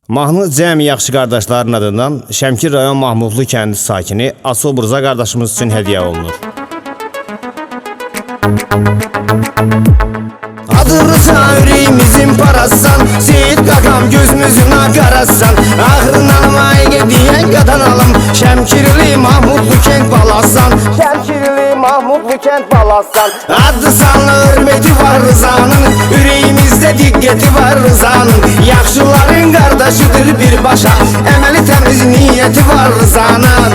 Mahnı cəmi yaxşı qardaşların adından Şəmkir rayon Mahmudlu kəndi sakini Asobur Rza qardaşımız üçün hədiyyə olunur. Adı Rza ürəyimizin parasan, Seyid qaqam gözümüzün aqarasan. Ağrından ayqə deyən qadanalım, Şəmkirli Mahmudlu kənd balasan. Şəmkirli Mahmudlu kənd balasan. Adı sanlı hürmeti var Rzanın, ürəyimizdə diqqəti var Rzanın. Yaxşıların qardaşıdır birbaşa, əməli təmiz niyyəti var Rzanın.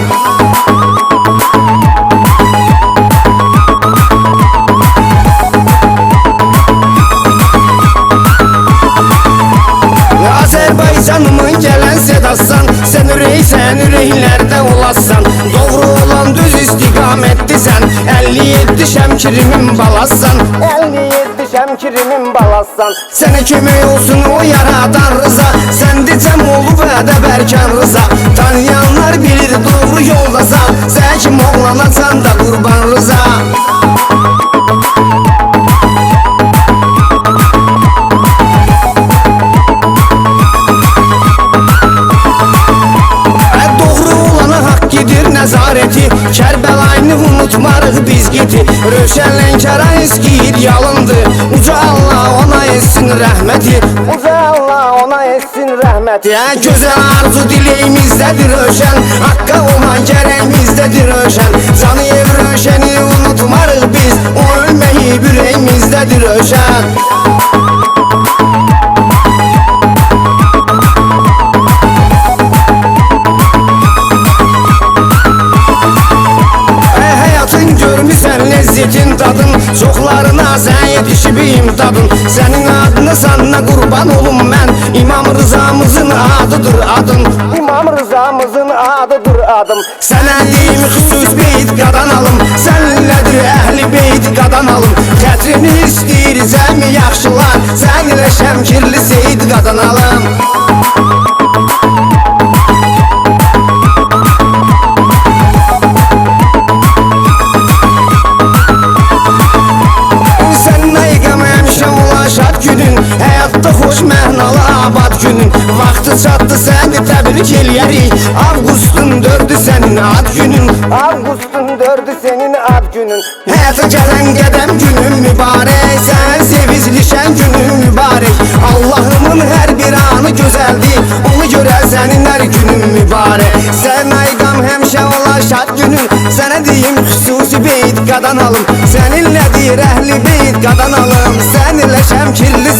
Azərbaycanımın gələn sedasan, sən ürəksən, ürəklərdə olasan. Doğru olan düz istiqamətlisən, 57 Şəmkirimin balasan. 57 Şəmkirimin balasan. Sənə kömək olsun o yaradan Rza, səndə cəm olub ədəbərkən Rza. Tanıyanlar bilir doğru yoldasan, Zəkim oğlanacan da qurban Rza. Nəzarəti, Kərbəlayını unutmarıq biz geti. Rövşən Lənkəra eskiyir yalındı, Uca Allah ona etsin rəhməti. Uca Allah ona etsin rəhməti. Gözəl arzu dileğimizdədir Rövşən, Haqqa olan gərəyimizdədir Rövşən. Canıyev Rövşəni unutmarıq biz, o ölməyib ürəyimizdədir Rövşən. Lezzetin dadın, çoxlarına sən yetişib imdadın. Sənin adına sanına qurban olum mən, İmam Rzamızın adıdır adın. İmam Rzamızın adıdır adım. Sənə deyim xüsus beyt qadanalım, Sənlədir əhli beyt qadanalım. Xətrini istəyir zəmi yaxşılar, Sən ilə Şəmkirli Seyid qadanalım. Həyatda xoş mənalı abad günün, Vaxtı çatdı səni təbrik eləyərik, Avqustun 4-ü sənin ad günün. Avqustun 4-ü sənin ad günün. Həyata gələn qədəm günün mübarək, Sən sevizlişən günün mübarək. Allahımın hər bir anı gözəldir, Onu görə sənin hər günün mübarək. Sən ayqam həmişə ola şad günün, Sənə deyim xüsusi beyt qadanalım, Səninlədir əhli beyt qadanalım, Sən ilə Şəmkirli